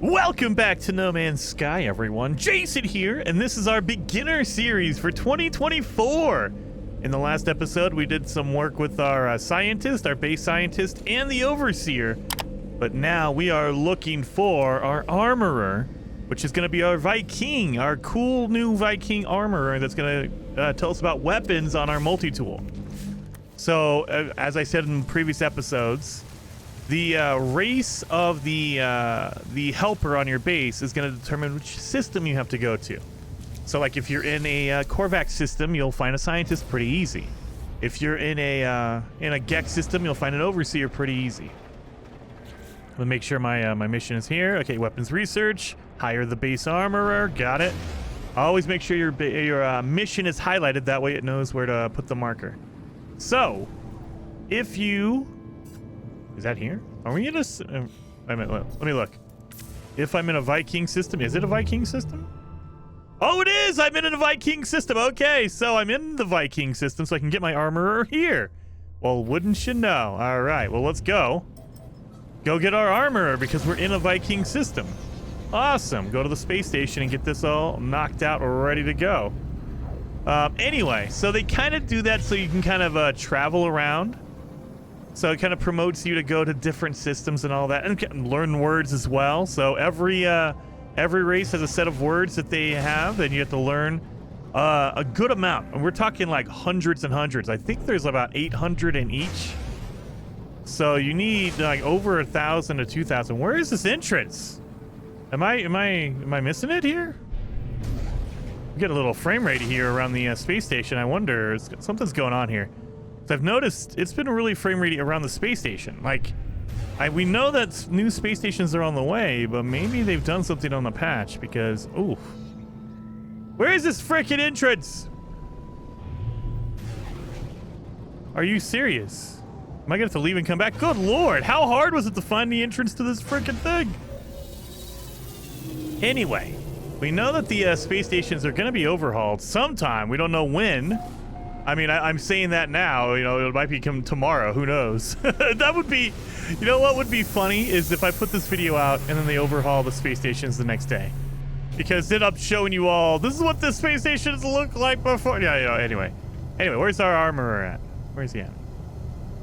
Welcome back to No Man's Sky, everyone. Jason here, and this is our beginner series for 2024. In the last episode, we did some work with our scientist, our base scientist, and the overseer. But now we are looking for our armorer, which is going to be our Viking, our cool new Viking armorer that's going to tell us about weapons on our multi-tool. So, as I said in previous episodes, the race of the helper on your base is going to determine which system you have to go to. So, like, if you're in a Korvax system, you'll find a scientist pretty easy. If you're in a Gex system, you'll find an overseer pretty easy. Let me make sure my mission is here. Okay, weapons research. Hire the base armorer. Got it. Always make sure your mission is highlighted. That way, it knows where to put the marker. So, if you... Is that here? Are we in a... let me look. If I'm in a Viking system... Is it a Viking system? Oh, it is! I'm in a Viking system! Okay, so I'm in the Viking system so I can get my armorer here. Well, wouldn't you know? Alright, well, let's go. Go get our armorer because we're in a Viking system. Awesome. Go to the space station and get this all knocked out, ready to go. Anyway, so they kind of do that so you can kind of travel around. So it kind of promotes you to go to different systems and all that, and learn words as well. So every race has a set of words that they have, and you have to learn a good amount. And we're talking like hundreds and hundreds. I think there's about 800 in each. So you need like over 1,000 to 2,000. Where is this entrance? Am I missing it here? We get a little frame rate here around the space station. I wonder, something's going on here. So I've noticed it's been really frame rate around the space station. Like, we know that new space stations are on the way, but maybe they've done something on the patch because, ooh. Where is this frickin' entrance? Are you serious? Am I gonna have to leave and come back? Good lord, how hard was it to find the entrance to this frickin' thing? Anyway, we know that the space stations are gonna be overhauled sometime. We don't know when. I mean, I'm saying that now, you know, it might become tomorrow, who knows? That would be, you know what would be funny is if I put this video out and then they overhaul the space stations the next day. Because then I'm showing you all, this is what the space stations look like before. Yeah, you know, anyway, where's our armorer at? Where's he at?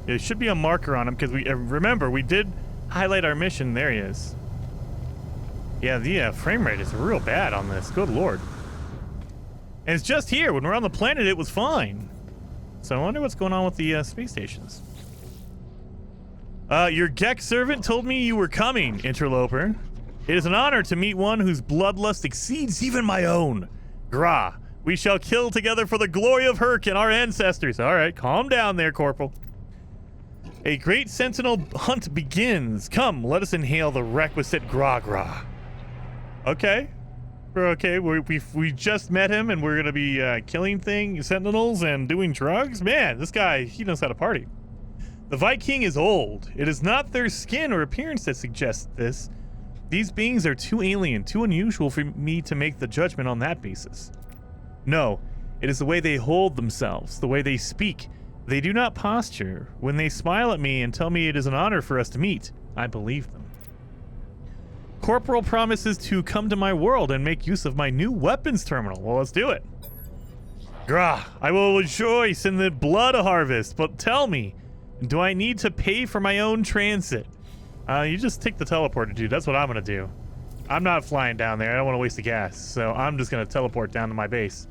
There should be a marker on him because we, remember, we did highlight our mission. There he is. Yeah, the frame rate is real bad on this, good lord. And it's just here. When we're on the planet, it was fine. So I wonder what's going on with the space stations. Your Gex servant told me you were coming, interloper. It is an honor to meet one whose bloodlust exceeds even my own. Gra, we shall kill together for the glory of Herc and our ancestors. All right, calm down there, Corporal. A great sentinel hunt begins. Come, let us inhale the requisite gra. Okay. Okay, we just met him and we're gonna be killing sentinels and doing drugs? Man, this guy, he knows how to party. The Viking is old. It is not their skin or appearance that suggests this. These beings are too alien, too unusual for me to make the judgment on that basis. No, it is the way they hold themselves, the way they speak. They do not posture. When they smile at me and tell me it is an honor for us to meet, I believe them. Corporal promises to come to my world and make use of my new weapons terminal. Well, let's do it. Grah, I will rejoice in the blood harvest, but tell me, do I need to pay for my own transit? You just take the teleporter, dude. That's what I'm gonna do. I'm not flying down there. I don't want to waste the gas, so I'm just gonna teleport down to my base.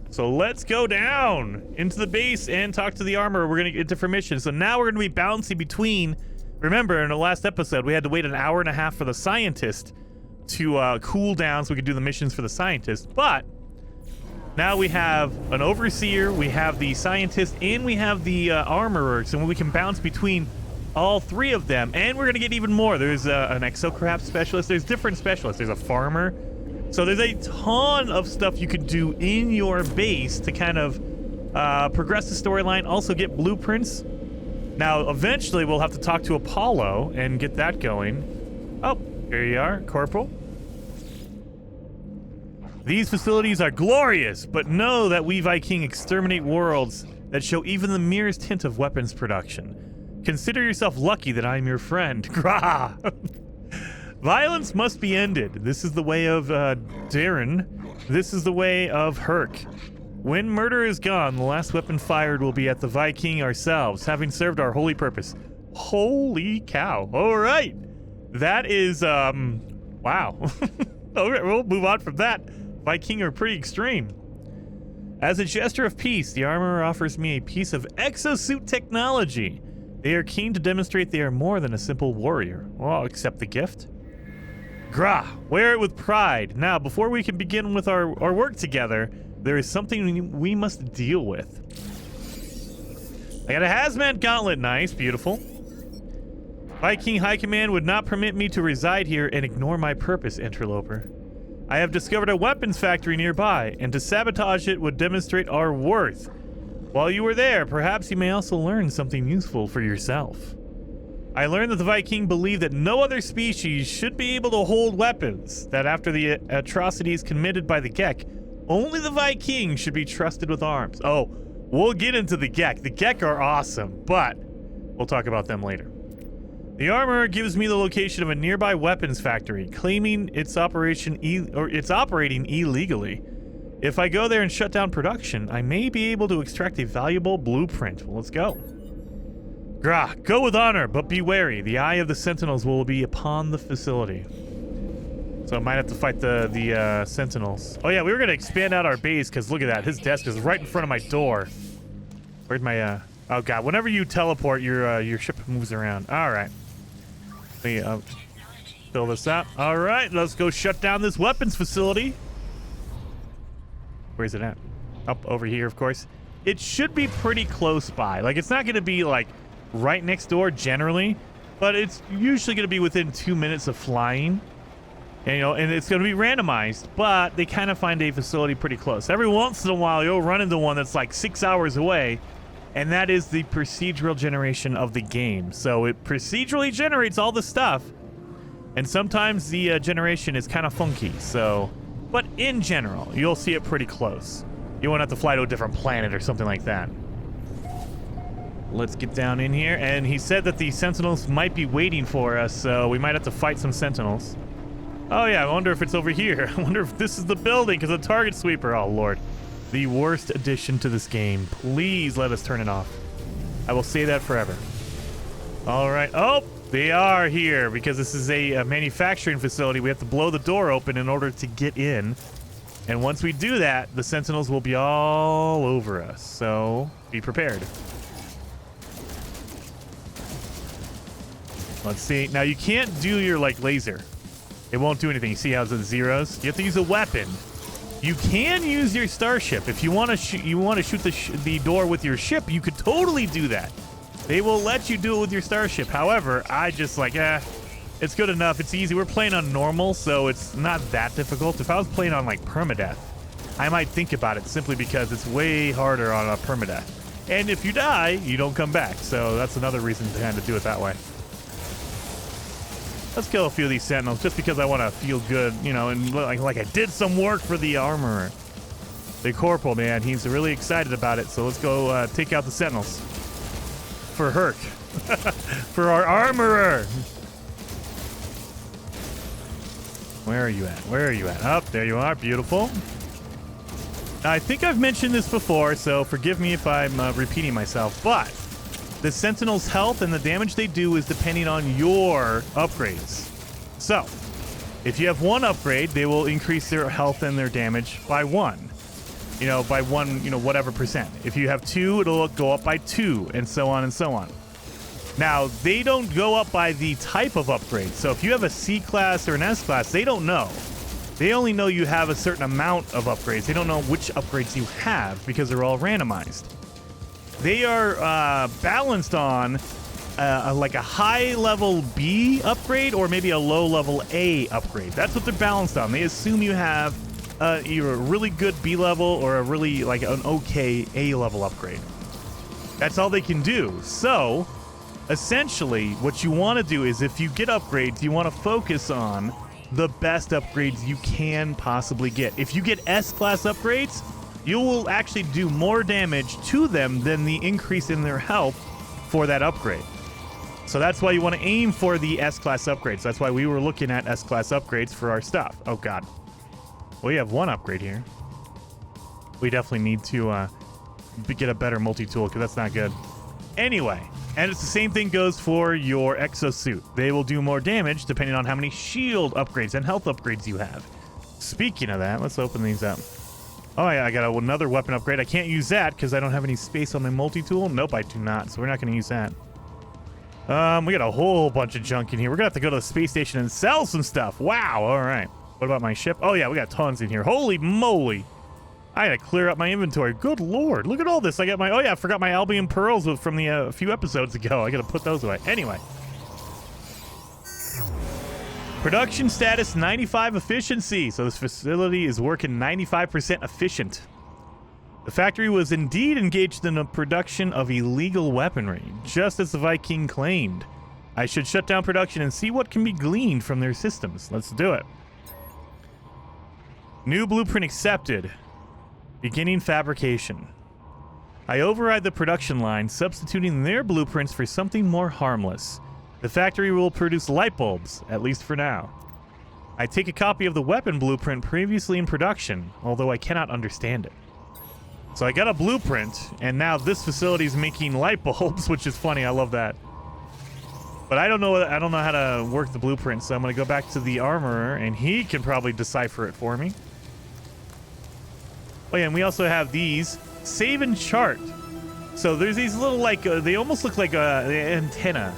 So let's go down into the base and talk to the armor. We're gonna get different missions. So now we're gonna be bouncing between. Remember, in the last episode, we had to wait an hour and a half for the scientist to cool down so we could do the missions for the scientist. But now we have an overseer, we have the scientist, and we have the armorer. So we can bounce between all three of them. And we're going to get even more. There's an exocraft specialist. There's different specialists. There's a farmer. So there's a ton of stuff you could do in your base to kind of progress the storyline. Also get blueprints. Now, eventually, we'll have to talk to Apollo and get that going. Oh, here you are, Corporal. These facilities are glorious, but know that we Viking exterminate worlds that show even the merest hint of weapons production. Consider yourself lucky that I'm your friend. Grah! Violence must be ended. This is the way of Darren. This is the way of Herc. When murder is gone, the last weapon fired will be at the Viking ourselves, having served our holy purpose. Holy cow. All right. That is, wow. All right, we'll move on from that. Viking are pretty extreme. As a gesture of peace, the armorer offers me a piece of exosuit technology. They are keen to demonstrate they are more than a simple warrior. Well, accept the gift. Grah, wear it with pride. Now, before we can begin with our work together, there is something we must deal with. I got a hazmat gauntlet. Nice, beautiful. Viking High Command would not permit me to reside here and ignore my purpose, interloper. I have discovered a weapons factory nearby, and to sabotage it would demonstrate our worth. While you are there, perhaps you may also learn something useful for yourself. I learned that the Viking believe that no other species should be able to hold weapons, that after the atrocities committed by the Gek, only the Viking should be trusted with arms. Oh, we'll get into the Gek. The Gek are awesome, but we'll talk about them later. The armorer gives me the location of a nearby weapons factory, claiming it's operating illegally. If I go there and shut down production, I may be able to extract a valuable blueprint. Well, let's go. Grah, go with honor, but be wary. The eye of the sentinels will be upon the facility. So I might have to fight the sentinels. Oh yeah, we were gonna expand out our base because look at that. His desk is right in front of my door. Where's my oh god, whenever you teleport, your ship moves around. Alright. Let me fill this up. Alright, let's go shut down this weapons facility. Where's it at? Up over here, of course. It should be pretty close by. Like, it's not gonna be like right next door generally, but it's usually going to be within 2 minutes of flying, and it's going to be randomized, but they kind of find a facility pretty close. Every once in a while you'll run into one that's like 6 hours away, and that is the procedural generation of the game. So it procedurally generates all the stuff, and sometimes the generation is kind of funky. So, but in general you'll see it pretty close. You won't have to fly to a different planet or something like that. Let's get down in here, and he said that the sentinels might be waiting for us, so we might have to fight some sentinels. Oh yeah, I wonder if it's over here. I wonder if this is the building, because the target sweeper, oh lord. The worst addition to this game. Please let us turn it off. I will say that forever. Alright, oh, they are here, because this is a manufacturing facility. We have to blow the door open in order to get in. And once we do that, the sentinels will be all over us, so be prepared. Let's see. Now you can't do your laser. It won't do anything. You see how it's at zeros? You have to use a weapon. You can use your starship if you want to shoot. You want to shoot the door with your ship. You could totally do that. They will let you do it with your starship. However, I just it's good enough. It's easy. We're playing on normal, so it's not that difficult. If I was playing on permadeath, I might think about it simply because it's way harder on a permadeath. And if you die, you don't come back. So that's another reason to kind of do it that way. Let's kill a few of these sentinels just because I want to feel good, and like I did some work for the armorer. The corporal, man, he's really excited about it. So let's go take out the sentinels. For Herc. For our armorer. Where are you at? Where are you at? Up, there you are. Beautiful. Now, I think I've mentioned this before, so forgive me if I'm repeating myself, but the Sentinel's health and the damage they do is depending on your upgrades. So, if you have one upgrade, they will increase their health and their damage by one. By one, whatever percent. If you have two, it'll go up by 2, and so on and so on. Now, they don't go up by the type of upgrade. So if you have a C class or an S class, they don't know. They only know you have a certain amount of upgrades. They don't know which upgrades you have because they're all randomized. They are balanced on a high level B upgrade or maybe a low level A upgrade. That's what they're balanced on. They assume you have either a really good B level or a really an okay A level upgrade. That's all they can do. So essentially what you want to do is if you get upgrades, you want to focus on the best upgrades you can possibly get. If you get S class upgrades, you will actually do more damage to them than the increase in their health for that upgrade. So that's why you want to aim for the S-Class upgrades. That's why we were looking at S-Class upgrades for our stuff. Oh, God. We have one upgrade here. We definitely need to get a better multi-tool because that's not good. Anyway, and it's the same thing goes for your exosuit. They will do more damage depending on how many shield upgrades and health upgrades you have. Speaking of that, let's open these up. Oh, yeah, I got another weapon upgrade. I can't use that because I don't have any space on my multi-tool. Nope, I do not, so we're not going to use that. We got a whole bunch of junk in here. We're going to have to go to the space station and sell some stuff. Wow, all right. What about my ship? Oh, yeah, we got tons in here. Holy moly. I had to clear up my inventory. Good lord. Look at all this. I got my... Oh, yeah, I forgot my Albion Pearls from the a few episodes ago. I got to put those away. Anyway. Production status 95 efficiency. So this facility is working 95% efficient. The factory was indeed engaged in the production of illegal weaponry, just as the Viking claimed. I should shut down production and see what can be gleaned from their systems. Let's do it. New blueprint accepted. Beginning fabrication. I override the production line, substituting their blueprints for something more harmless. The factory will produce light bulbs, at least for now. I take a copy of the weapon blueprint previously in production, although I cannot understand it. So I got a blueprint, and now this facility is making light bulbs, which is funny. I love that. But I don't know how to work the blueprint, so I'm going to go back to the armorer, and he can probably decipher it for me. Oh yeah, and we also have these save and chart. So there's these little they almost look like an antenna.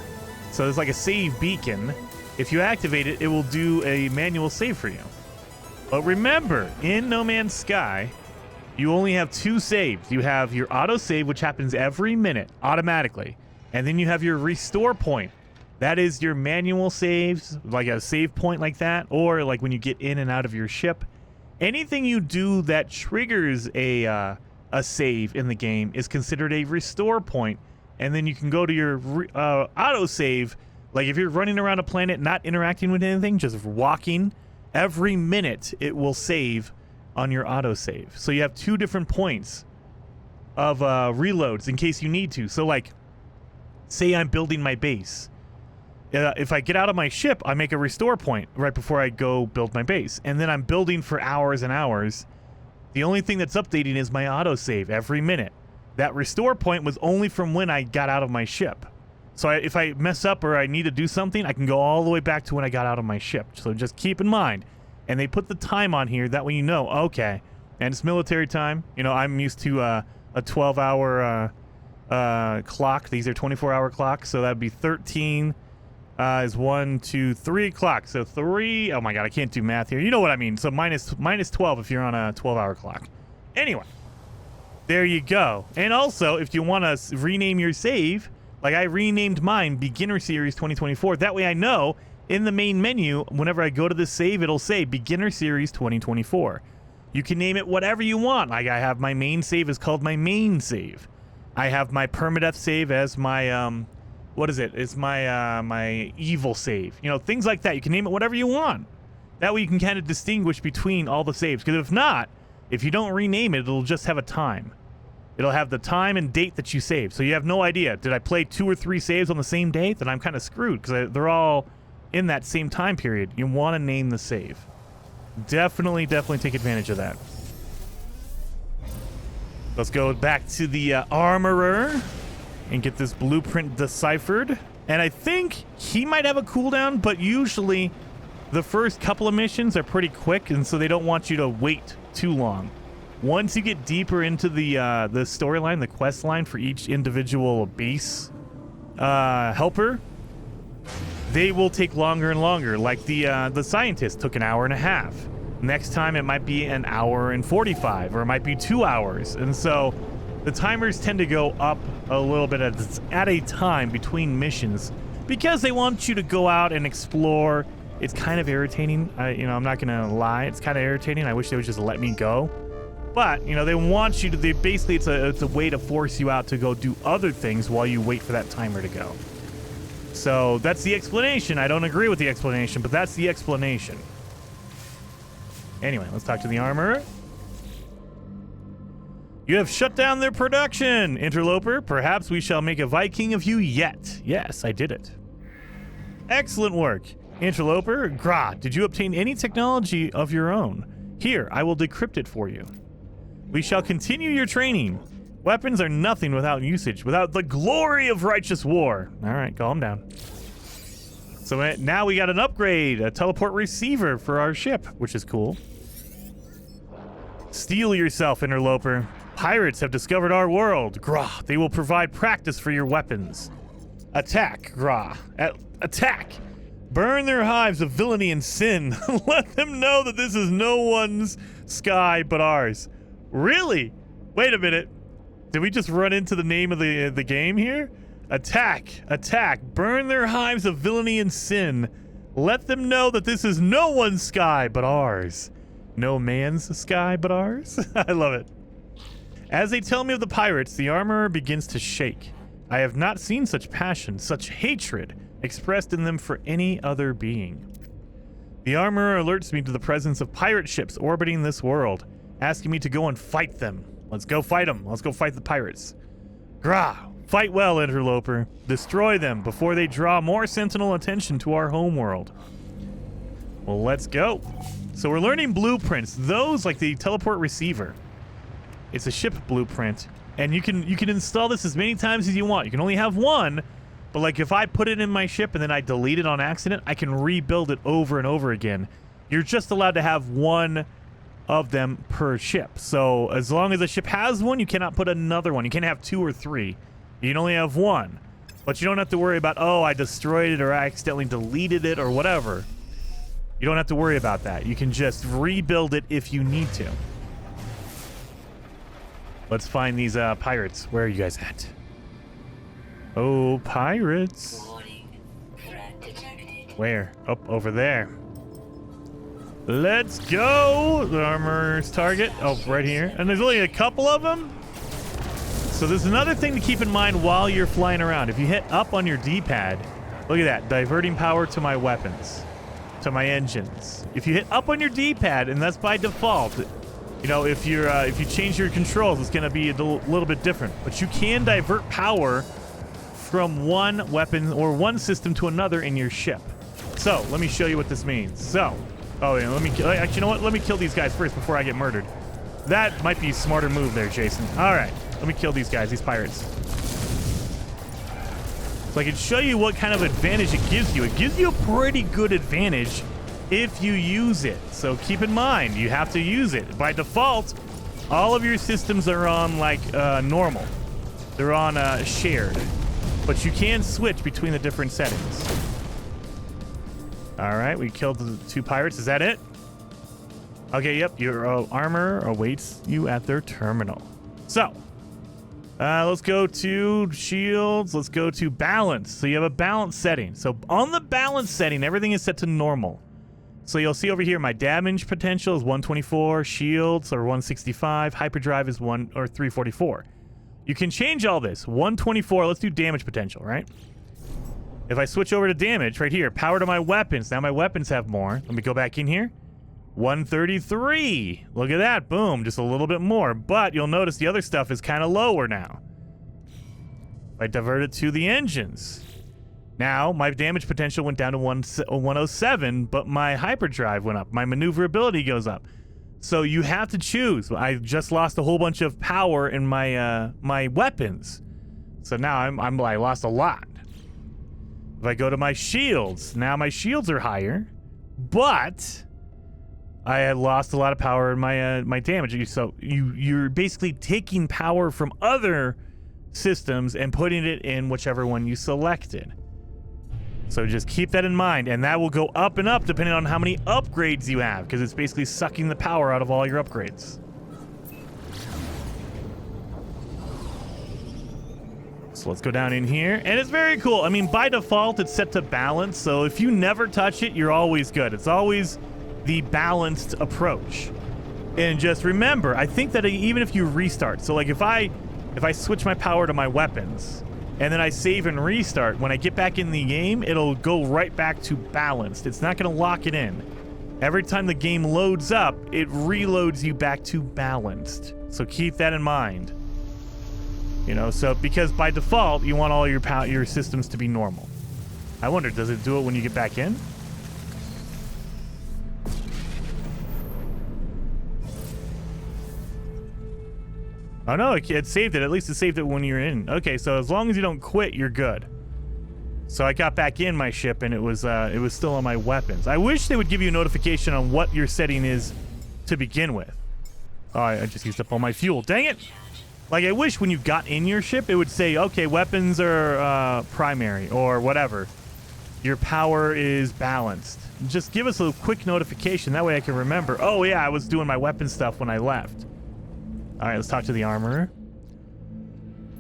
So there's like a save beacon. If you activate it, it will do a manual save for you. But remember, in No Man's Sky, you only have two saves. You have your auto save, which happens every minute automatically. And then you have your restore point. That is your manual saves, like a save point like that, or like when you get in and out of your ship. Anything you do that triggers a save in the game is considered a restore point, and then you can go to your auto save. Like if you're running around a planet not interacting with anything, just walking, every minute it will save on your auto save. So you have two different points of reloads in case you need to. So like, say I'm building my base. If I get out of my ship, I make a restore point right before I go build my base. And then I'm building for hours and hours. The only thing that's updating is my autosave every minute. That restore point was only from when I got out of my ship. So if I mess up or I need to do something, I can go all the way back to when I got out of my ship. So just keep in mind. And they put the time on here. That way you know, okay. And it's military time. You know, I'm used to a 12-hour clock. These are 24-hour clocks. So that'd be 13... is 1, 2, 3 o'clock. So 3. Oh my god, I can't do math here. You know what I mean. So minus 12 if you're on a 12-hour clock. Anyway, there you go. And also, if you want to rename your save, like I renamed mine Beginner Series 2024. That way I know in the main menu, whenever I go to this save, it'll say Beginner Series 2024. You can name it whatever you want. Like I have my main save is called my main save. I have my permadeath save as my what is it? It's my my evil save. You know, things like that. You can name it whatever you want. That way you can kind of distinguish between all the saves. Because if not, if you don't rename it, it'll just have a time. It'll have the time and date that you saved. So you have no idea. Did I play 2 or 3 saves on the same date? Then I'm kind of screwed because they're all in that same time period. You want to name the save. Definitely take advantage of that. Let's go back to the armorer and get this blueprint deciphered. And I think he might have a cooldown, but usually the first couple of missions are pretty quick, and so they don't want you to wait too long. Once you get deeper into the storyline, the quest line for each individual base helper, they will take longer and longer. Like the scientist took an hour and a half. Next time it might be an hour and 45, or it might be 2 hours. And so the timers tend to go up a little bit at a time between missions because they want you to go out and explore. It's kind of irritating. I'm not gonna lie. It's kind of irritating. I wish they would just let me go. But they want you to. Basically, it's a way to force you out to go do other things while you wait for that timer to go. So that's the explanation. I don't agree with the explanation, but that's the explanation. Anyway, let's talk to the armorer. You have shut down their production, interloper. Perhaps we shall make a Viking of you yet. Yes, I did it. Excellent work. Interloper, Gra, did you obtain any technology of your own? Here, I will decrypt it for you. We shall continue your training. Weapons are nothing without usage, without the glory of righteous war. All right, calm down. So now we got an upgrade, a teleport receiver for our ship, which is cool. Steel yourself, interloper. Pirates have discovered our world. Gra, they will provide practice for your weapons. Attack, Gra. Attack. Burn their hives of villainy and sin. Let them know that this is no one's sky but ours. Really? Wait a minute. Did we just run into the name of the game here? Attack. Attack. Burn their hives of villainy and sin. Let them know that this is no one's sky but ours. No man's sky but ours? I love it. As they tell me of the pirates, the armorer begins to shake. I have not seen such passion, such hatred expressed in them for any other being. The armorer alerts me to the presence of pirate ships orbiting this world, asking me to go and fight them. Let's go fight them. Let's go fight the pirates. Gra, fight well, interloper. Destroy them before they draw more sentinel attention to our homeworld. Well, let's go. So we're learning blueprints. Those, like the teleport receiver. It's a ship blueprint, and you can install this as many times as you want. You can only have one, but like if I put it in my ship and then I delete it on accident, I can rebuild it over and over again. You're just allowed to have one of them per ship. So as long as a ship has one, you cannot put another one. You can't have two or three. You can only have one. But you don't have to worry about, oh, I destroyed it or I accidentally deleted it or whatever. You don't have to worry about that. You can just rebuild it if you need to. Let's find these pirates. Where are you guys at? Oh, pirates. Where? Oh, over there. Let's go. The armorer's target. Oh, right here. And there's only a couple of them. So there's another thing to keep in mind while you're flying around. If you hit up on your D-pad, look at that. Diverting power to my weapons, to my engines. If you hit up on your D-pad, and that's by default, you know, if you change your controls, it's going to be a little bit different. But you can divert power from one weapon or one system to another in your ship. So let me show you what this means. So, oh yeah, actually, you know what? Let me kill these guys first before I get murdered. That might be a smarter move there, Jason. All right, let me kill these guys, these pirates. So I can show you what kind of advantage it gives you. It gives you a pretty good advantage if you use it. So keep in mind, you have to use it. By default, all of your systems are on like normal. They're on shared. But you can switch between the different settings. All right, we killed the two pirates. Is that it? Okay, yep. Your armor awaits you at their terminal. So, let's go to shields. Let's go to balance. So you have a balance setting. So on the balance setting, everything is set to normal. So you'll see over here, my damage potential is 124, shields are 165, hyperdrive is 344. You can change all this. 124, let's do damage potential, right? If I switch over to damage, right here, power to my weapons. Now my weapons have more. Let me go back in here. 133. Look at that. Boom. Just a little bit more. But you'll notice the other stuff is kind of lower now. If I divert it to the engines. Now, my damage potential went down to 107, but my hyperdrive went up. My maneuverability goes up. So you have to choose. I just lost a whole bunch of power in my my weapons. So now I lost a lot. If I go to my shields, now my shields are higher, but I had lost a lot of power in my my damage. So you're basically taking power from other systems and putting it in whichever one you selected. So just keep that in mind, and that will go up and up depending on how many upgrades you have, because it's basically sucking the power out of all your upgrades. So let's go down in here, and it's very cool. I mean, by default, it's set to balance, so if you never touch it, you're always good. It's always the balanced approach. And just remember, I think that even if you restart, so like if I switch my power to my weapons, and then I save and restart, when I get back in the game, it'll go right back to balanced. It's not going to lock it in. Every time the game loads up, it reloads you back to balanced. So keep that in mind. You know, so because by default, you want all your systems to be normal. I wonder, does it do it when you get back in? Oh no, it saved it. At least it saved it when you're in. Okay, so as long as you don't quit, you're good. So I got back in my ship and it was still on my weapons. I wish they would give you a notification on what your setting is to begin with. Oh, I just used up all my fuel. Dang it! Like, I wish when you got in your ship, it would say, okay, weapons are primary or whatever. Your power is balanced. Just give us a quick notification. That way I can remember. Oh, yeah, I was doing my weapon stuff when I left. All right, let's talk to the armorer.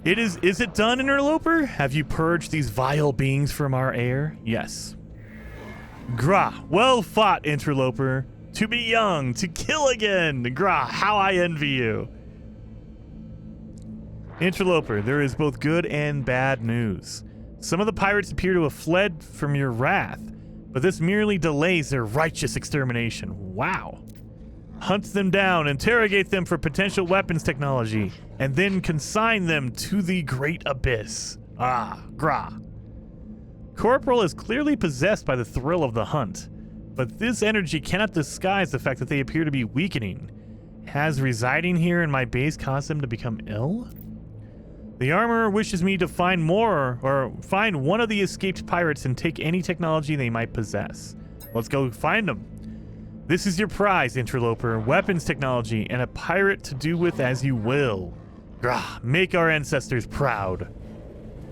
Is it done, Interloper? Have you purged these vile beings from our air? Yes. Gra, well fought, Interloper. To be young, to kill again. Gra, how I envy you. Interloper, there is both good and bad news. Some of the pirates appear to have fled from your wrath, but this merely delays their righteous extermination. Wow. Hunt them down, interrogate them for potential weapons technology, and then consign them to the great abyss. Ah, Gra. Corporal is clearly possessed by the thrill of the hunt, but this energy cannot disguise the fact that they appear to be weakening. Has residing here in my base caused them to become ill? The armorer wishes me to find one of the escaped pirates and take any technology they might possess. Let's go find them. This is your prize, Interloper. Weapons technology and a pirate to do with as you will. Grah, make our ancestors proud.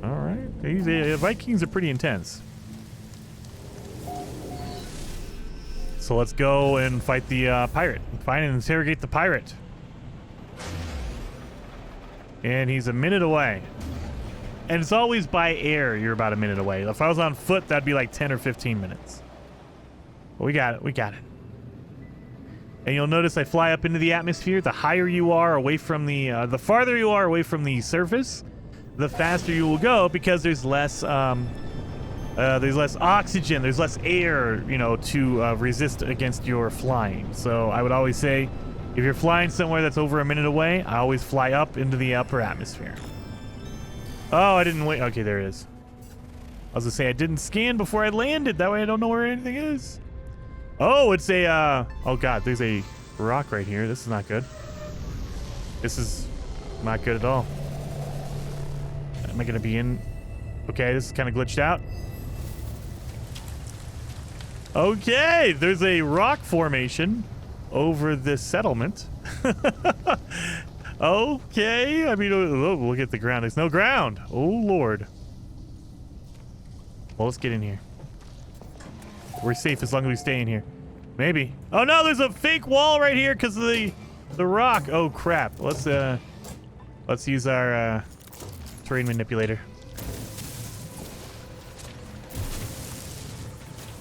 All right. These Vikings are pretty intense. So let's go and fight the pirate. Find and interrogate the pirate. And he's a minute away. And it's always by air you're about a minute away. If I was on foot, that'd be like 10 or 15 minutes. But we got it. We got it. And you'll notice I fly up into the atmosphere. The higher you are away from the farther you are away from the surface, the faster you will go because there's less oxygen, there's less air, you know, to resist against your flying. So I would always say, if you're flying somewhere that's over a minute away, I always fly up into the upper atmosphere. Oh, I didn't wait. Okay, there it is. I was gonna say I didn't scan before I landed. That way I don't know where anything is. Oh, it's a, oh god, there's a rock right here. This is not good. This is not good at all. Am I gonna be in? Okay, this is kind of glitched out. Okay, there's a rock formation over this settlement. Okay, I mean, oh, look at the ground. There's no ground. Oh, Lord. Well, let's get in here. We're safe as long as we stay in here. Maybe. Oh, no, there's a fake wall right here because of the rock. Oh, crap. Let's use our terrain manipulator.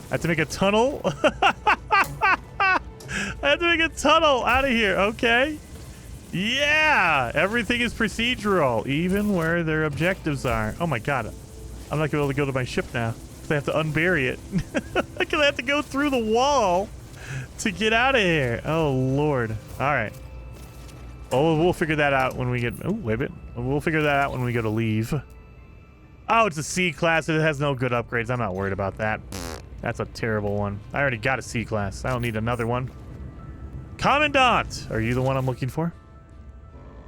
I have to make a tunnel. I have to make a tunnel out of here. Okay. Yeah. Everything is procedural, even where their objectives are. Oh my god. I'm not going to be able to go to my ship now. I have to unbury it. Because I have to go through the wall to get out of here. Oh, Lord. All right. Oh, we'll figure that out when we get... Oh, wait a minute. We'll figure that out when we go to leave. Oh, it's a C class. It has no good upgrades. I'm not worried about that. That's a terrible one. I already got a C class. I don't need another one. Commandant! Are you the one I'm looking for?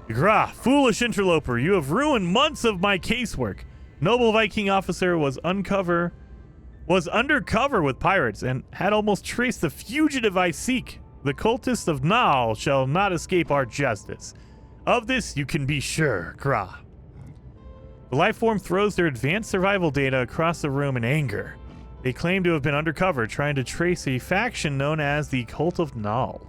Grah, foolish interloper. You have ruined months of my casework. Noble Viking officer was undercover with pirates and had almost traced the fugitive I seek. The cultists of Naal shall not escape our justice. Of this you can be sure, Grah. The lifeform throws their advanced survival data across the room in anger. They claim to have been undercover, trying to trace a faction known as the Cult of Naal.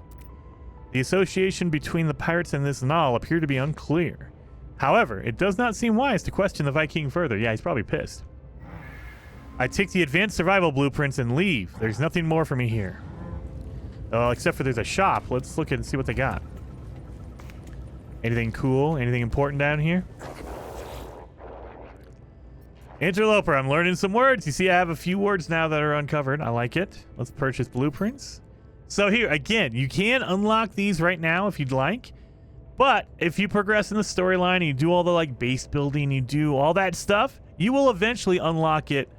The association between the pirates and this Naal appear to be unclear. However, it does not seem wise to question the Viking further. Yeah, he's probably pissed. I take the advanced survival blueprints and leave. There's nothing more for me here. Except for there's a shop. Let's look and see what they got. Anything cool? Anything important down here? Interloper, I'm learning some words. You see, I have a few words now that are uncovered. I like it. Let's purchase blueprints. So here, again, you can unlock these right now if you'd like. But if you progress in the storyline and you do all the like base building, you do all that stuff, you will eventually unlock it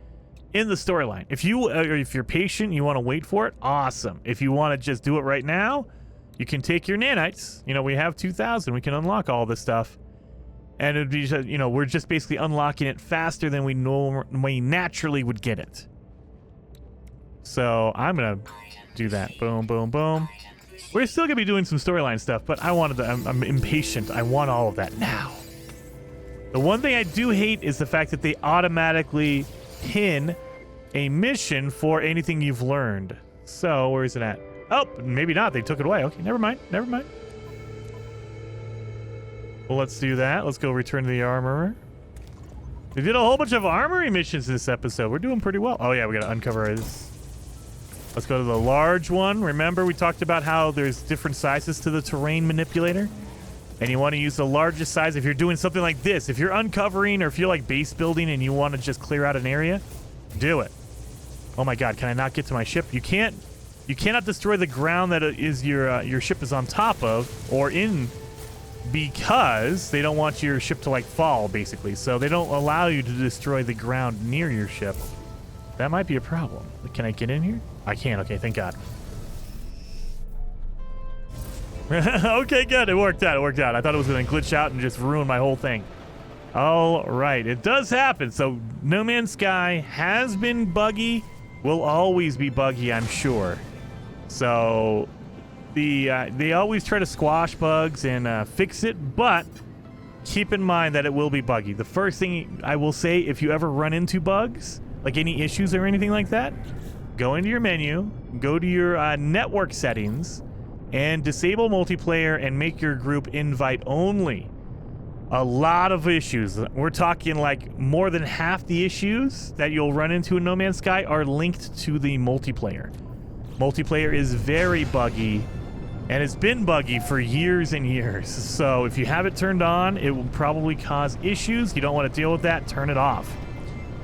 in the storyline. If you're patient, you want to wait for it, awesome. If you want to just do it right now, you can take your nanites. You know, we have 2,000. We can unlock all this stuff. And it'd be, you know, we're just basically unlocking it faster than we naturally would get it. So I'm going to do that. Boom, boom, boom. We're still going to be doing some storyline stuff, but I'm impatient. I want all of that now. The one thing I do hate is the fact that they automatically pin a mission for anything you've learned. So where is it at? Oh, maybe not. They took it away. Okay, never mind. Never mind. Well, let's do that. Let's go return to the armorer. We did a whole bunch of armory missions this episode. We're doing pretty well. Oh, yeah, we got to uncover this. Let's go to the large one. Remember, we talked about how there's different sizes to the terrain manipulator? And you want to use the largest size if you're doing something like this. If you're uncovering or if you're like base building and you want to just clear out an area, do it. Oh my god, can I not get to my ship? You cannot destroy the ground that is your ship is on top of or in, because they don't want your ship to like fall, basically. So they don't allow you to destroy the ground near your ship. That might be a problem. Can I get in here? I can. Okay, thank god. Okay, good. It worked out. It worked out. I thought it was going to glitch out and just ruin my whole thing. All right. It does happen. So No Man's Sky has been buggy. Will always be buggy, I'm sure. So they always try to squash bugs and fix it, but keep in mind that it will be buggy. The first thing I will say, if you ever run into bugs, like any issues or anything like that, go into your menu, go to your network settings, and disable multiplayer and make your group invite only. A lot of issues. We're talking like more than half the issues that you'll run into in No Man's Sky are linked to the multiplayer. Multiplayer is very buggy, and it's been buggy for years and years. So if you have it turned on, it will probably cause issues. You don't want to deal with that, turn it off.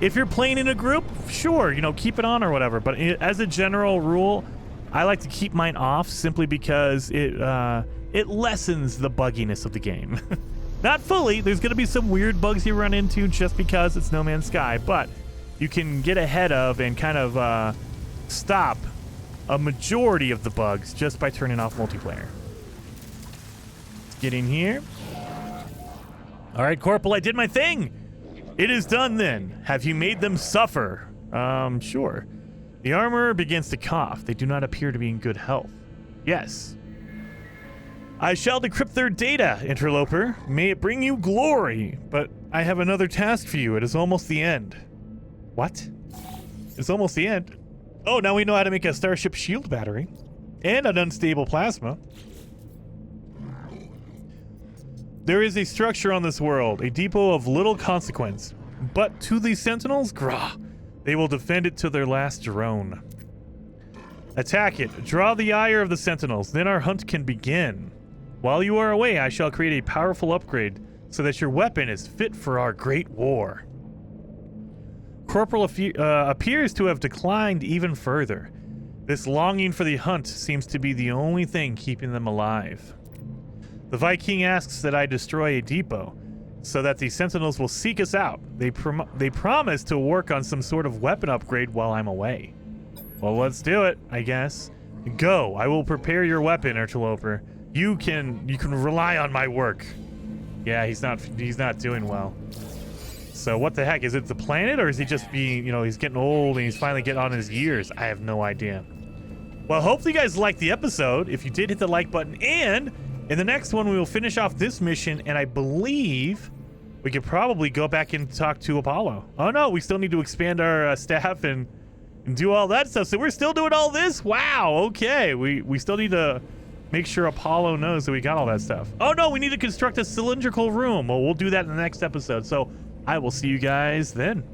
If you're playing in a group, sure, you know, keep it on or whatever. But as a general rule, I like to keep mine off simply because it lessens the bugginess of the game. Not fully. There's going to be some weird bugs you run into just because it's No Man's Sky, but you can get ahead of and kind of stop a majority of the bugs just by turning off multiplayer. Let's get in here. All right, Corporal, I did my thing. It is done then. Have you made them suffer? Sure. The armorer begins to cough. They do not appear to be in good health. Yes. I shall decrypt their data, interloper. May it bring you glory. But I have another task for you. It is almost the end. What? It's almost the end. Oh, now we know how to make a Starship shield battery. And an unstable plasma. There is a structure on this world, a depot of little consequence. But to the Sentinels, grah, they will defend it to their last drone. Attack it. Draw the ire of the Sentinels. Then our hunt can begin. While you are away, I shall create a powerful upgrade so that your weapon is fit for our great war. Corporal appears to have declined even further. This longing for the hunt seems to be the only thing keeping them alive. The Viking asks that I destroy a depot so that the Sentinels will seek us out. They promise to work on some sort of weapon upgrade while I'm away. Well, let's do it, I guess. Go. I will prepare your weapon, interloper. You can rely on my work. Yeah, he's not doing well. So what the heck? Is it the planet, or is he just being, you know, he's getting old and he's finally getting on his years? I have no idea. Well, hopefully you guys liked the episode. If you did, hit the like button. And in the next one, we will finish off this mission, and I believe we could probably go back and talk to Apollo. Oh no, we still need to expand our staff and do all that stuff. So we're still doing all this? Wow, okay. We still need to make sure Apollo knows that we got all that stuff. Oh no, we need to construct a cylindrical room. Well, we'll do that in the next episode. So I will see you guys then.